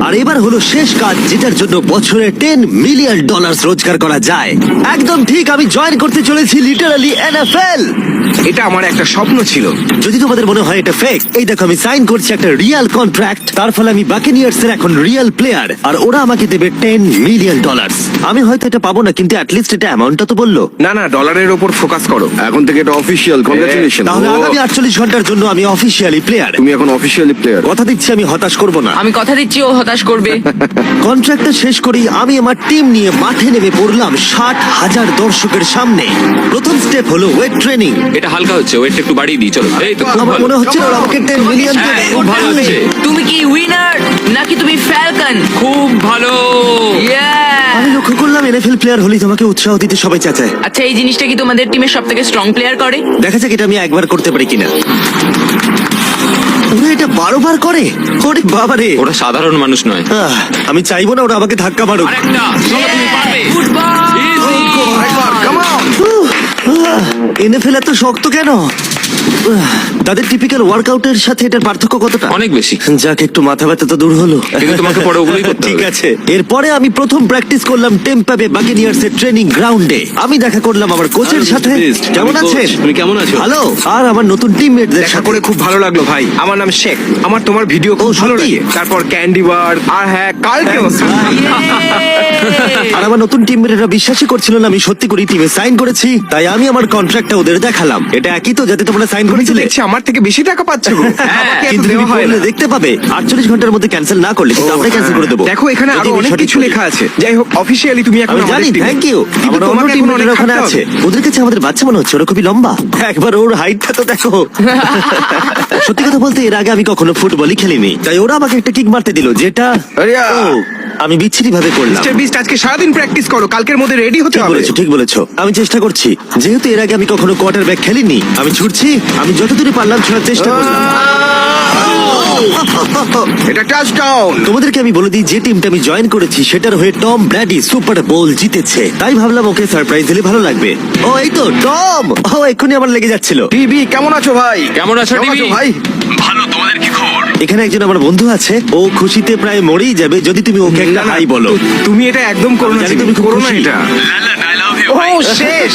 আর এবার হলো শেষ কাজ, যেটার জন্য বছরে $10 মিলিয়ন রোজগার করা যায়। একদম ঠিক, আমি জয়েন করতে চলেছি লিটারালি NFL। এটা আমার একটা স্বপ্ন ছিল। যদি তোমাদের মনে হয় এটা ফেক, এই দেখো আমি সাইন করছি একটা রিয়েল কন্ট্রাক্ট। তার ফলে আমি বাকেনিয়ার্স এর এখন রিয়েল প্লেয়ার, আর ওরা আমাকে দেবে $10 মিলিয়ন। আমি হয়তো এটা পাবো না, কিন্তু অ্যাটলিস্ট এটা অ্যামাউন্টটা তো বললো। না না, ডলারের ওপর ফোকাস করো। এখন থেকে এটা অফিসিয়াল। কংগ্রাচুলেশন। তাহলে আগামী 48 ঘন্টার জন্য আমি অফিসিয়ালি প্লেয়ার। তুমি এখন অফিসিয়ালি প্লেয়ার। কথা দিচ্ছি আমি হতাশ করব না। আমি কথা দিচ্ছি ও হতাশ করবে। কন্ট্রাক্টটা শেষ করেই আমি আমার টিম নিয়ে মাঠে নেমে পড়লাম 60,000 দর্শকের সামনে। প্রথম স্টেপ হলো ওয়েট ট্রেনিং। এটা হালকা হচ্ছে, ওয়েটটা একটু বাড়িয়ে দিই। চলো, এই তো খুব আমার ভালো। মনে হচ্ছে ওরা আমাকে 10 মিলিয়ন হ্যাঁ, দেবে। খুব ভালো হচ্ছে। তুমি কি উইনার নাকি তুমি ফ্যালকন? খুব ভালো। আমি লক্ষ্য করলাম NFL প্লেয়ার হলেই তোমাকে উৎসাহ দিতে সবাই চাচায়। আচ্ছা, এই জিনিসটা কি তোমাদের টিমের সব থেকে স্ট্রং প্লেয়ার করে? দেখা যাক এটা আমি একবার করতে পারি কিনা। ওরা এটা 12 বার করে। ওরে বাবারে। ওরা সাধারণ মানুষ নয়। আমি চাইবো না ওরা আমাকে ধাক্কা মারুক। আরেকটা, চলো, তুমি পারবে। ফুটবল। NFL এত শক্ত কেন? তাদের টিপিক্যাল ওয়ার্কআউটের সাথে এটার পার্থক্য কতটা? অনেক বেশি। যাক, একটু মাথা ব্যথা তো দূর হলো। কিন্তু তোমাকে পরে ওগুলোই করতে ঠিক হবে। আছে। এরপরে আমি প্রথম প্র্যাকটিস করলাম টেম্পা বে বাকেনিয়ার্স এর ট্রেনিং গ্রাউন্ডে। আমি দেখা করলাম আমার কোচের সাথে। কেমন আছেন? তুমি কেমন আছো? ভালো। আর আমার নতুন টিমমেটদের দেখা সাথে। করে খুব ভালো লাগলো ভাই। আমার নাম শেখ। আমার তোমার ভিডিও খুব ভালো সত্যি? লাগে। তারপর ক্যান্ডি বার, আর হ্যাঁ কালকেও। আর আমার নতুন টিমমেটরা বিশ্বাসই করছিল না আমি সত্যি করে টিমে সাইন করেছি। তাই আমি আমার কন্ট্রাক্টটা ওদের দেখালাম। এটা একই তো যাতে তোমরা সাইন তুমি তো করেছিলে? দেখছি আমার থেকে বেশি টাকা পাচ্ছ গো। আমাকে এত কিন্তু তুমি দেওয়া হয় না। বললে দেখতে পাবে 48 ঘন্টার মধ্যে ক্যান্সেল না করলে কিন্তু আমরা ক্যান্সেল করে দেবো। দেখো এখানে যদি আরো আমি অনেক সঠিক কিছু বলি। লেখা আছে। যাই হোক, অফিসিয়ালি তুমি এখন আমি আমাদের জানি, team-এ। Thank you. কিন্তু আমার অন্য তোমাকে এখন টিমমেটরা অনেক ওখানে খাটতে আছে। হবে। ওদের কাছে আমাদের বাচ্চা মনে হচ্ছে, ওরা খুবই লম্বা। একবার ওর হাইটটা তো দেখো। সত্যি কথা বলতে এর আগে আমি কখনো ফুটবলই খেলিনি, তাই ওরা আমাকে একটা কিক মারতে দিল, যেটা আরে ও, আমি বিচ্ছিরি ভাবে করলাম। মিস্টার বিস্ট, আজকে সারাদিন প্র্যাকটিস করো, কালকের মধ্যে রেডি হতে ঠিক হবে। বলেছো, ঠিক বলেছো। আমি চেষ্টা করছি। যেহেতু এর আগে আমি কখনো কোয়ার্টারব্যাক খেলিনি, আমি ছুটছি। আমি যতদূর পারলাম ছোড়ার চেষ্টা করলাম। এটা টাচডাউন। তোমাদেরকে আমি বলে দিই, যে টিমটা আমি জয়েন করেছি সেটার হয়ে টম ব্র্যাডি সুপার বোল জিতেছে। তাই ভাবলাম ওকে সারপ্রাইজ দিলে ভালো লাগবে। ও, এই তো টম। ও, এক্ষুনি আমার লেগে যাচ্ছিল। টিভি কেমন আছো ভাই? কেমন আছো, টিভি? ভাই? এখানে একজন আমার বন্ধু আছে, ও খুশিতে প্রায় মরেই যাবে যদি তুমি ওকে একটা হাই বলো। তুমি এটা একদম করো না, জানি তুমি তুমি খুব করো না খুশি। এটা। ও শেষ।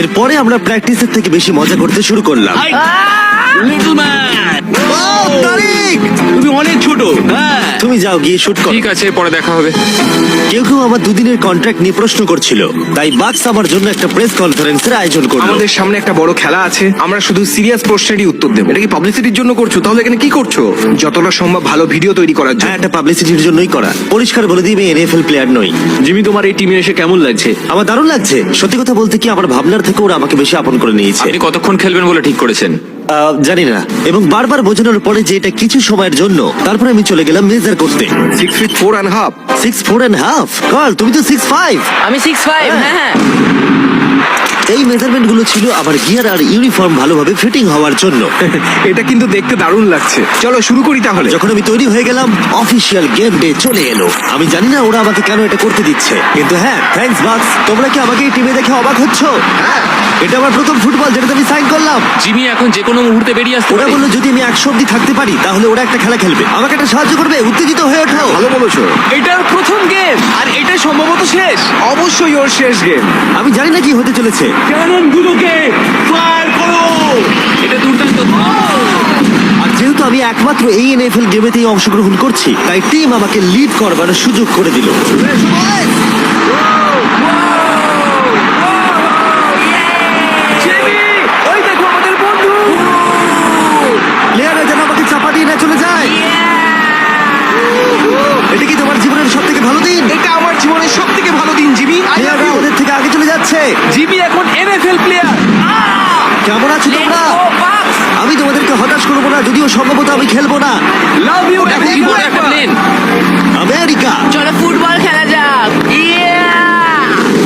এরপরে আমরা প্র্যাকটিসের থেকে বেশি মজা করতে শুরু করলাম। ও, তারিক! তুমি অনেক ছোট। তুমি যাও গিয়ে শুট করো। ঠিক আছে, পরে দেখা হবে। কেউ কেউ আমার দুদিনের কন্ট্রাক্ট নিয়ে প্রশ্ন করছিল, তাই বাক্স আমার জন্য একটা প্রেস কনফারেন্সের আয়োজন করলো। আমাদের সামনে একটা বড় খেলা আছে, আমরা শুধু সিরিয়াস প্রশ্নেরই উত্তর দেবো। এটা কি পাবলিসিটির জন্য করছো? তাহলে এখানে কি করছো? যতটা সম্ভব ভালো ভিডিও তৈরি করার হ্যাঁ, জন্য। একটা পাবলিসিটির জন্যই করা। পরিষ্কার বলে দিই, আমি NFL প্লেয়ার নই। জিমি, তোমার এই টিমে এসে কেমন লাগছে? আমার দারুণ লাগছে। সত্যি কথা বলতে কি, আমার ভাবনার থেকে ওরা আমাকে বেশি আপন করে নিয়েছে। আপনি কতক্ষণ খেলবেন বলে ঠিক করেছেন? জানি না, এবং বারবার বোঝানোর পরে যে এটা কিছু সময়ের জন্য। তারপরে আমি চলে গেলাম মেজার করতে। 6 feet 4.5। 6'4.5"। কাল, তুমি তো 6'5". আমি 6'5". হ্যাঁ। এই মেজারমেন্ট গুলো ছিল আমার গিয়ার আর ইউনিফর্ম ভালোভাবে ফিটিং হওয়ার জন্য। এটা কিন্তু দেখতে দারুণ লাগছে। চলো শুরু করি তাহলে। যখন আমি তৈরি হয়ে গেলাম, অফিসিয়াল গেম ডে চলে এলো। আমি জানি না ওরা আমাকে কেন এটা করতে দিচ্ছে, কিন্তু হ্যাঁ, থ্যাঙ্কস বাক্স। তোমরা কি আমাকে এই টিমে দেখে অবাক হচ্ছ? এটা আমার প্রথম ফুটবল যেটাতে আমি সাইন করলাম। জিমি এখন যে কোনো মুহূর্তে বেরিয়ে আসতে ওরা পারে। বললো যদি আমি 100 অব্দি থাকতে পারি তাহলে ওরা একটা খেলা খেলবে। আমাকে একটা সাহায্য করবে, উত্তেজিত হয়ে ওঠো। ভালো বলেছো। এটার প্রথম গেম আর এটা সম্ভবত শেষ। অবশ্যই ওর শেষ গেম। আমি জানি না কি হতে চলেছে। ক্যাননগুলোকে ফায়ার করো। এটা দুর্দান্ত। আর যেহেতু আমি একমাত্র এই NFL গেমেতেই অংশগ্রহণ করছি, তাই টিম আমাকে লিড করবার সুযোগ করে দিল। ওই দেখো আমাদের বন্ধু। প্লেয়াররা যেন আমাকে চাপা দিয়ে না চলে যায়। এটা কি তোমার জীবনের সব থেকে ভালো দিন? এটা আমার জীবনের সবথেকে ভালো দিন, জিমি। প্লেয়াররা ওদের থেকে আগে চলে যাচ্ছে। জিমি এখন NFL প্লেয়ার। কেমন আছো তোমরা? আমি তোমাদেরকে হতাশ করবো না, যদিও সম্ভবত আমি খেলবো না। Love you. দেখো কি বড় একটা প্লেন। আমেরিকা চলো ফুটবল খেলা যাক।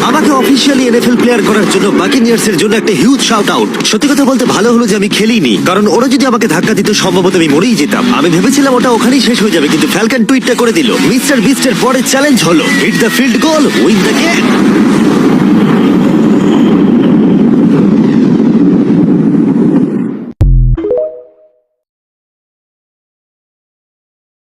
আমাকে অফিসিয়ালি NFL প্লেয়ার করার জন্য বাকেনিয়ার্স এর জন্য একটা হিউজ শাউট আউট। সত্যি কথা বলতে ভালো হলো যে আমি খেলিনি, কারণ ওরা যদি আমাকে ধাক্কা দিত সম্ভবত আমি মরেই যেতাম। আমি ভেবেছিলাম ওটা ওখানেই শেষ হয়ে যাবে, কিন্তু ফ্যালকন টুইটটা করে দিল। মিস্টার বিস্টের পরে চ্যালেঞ্জ হলো hit the field goal, win the game.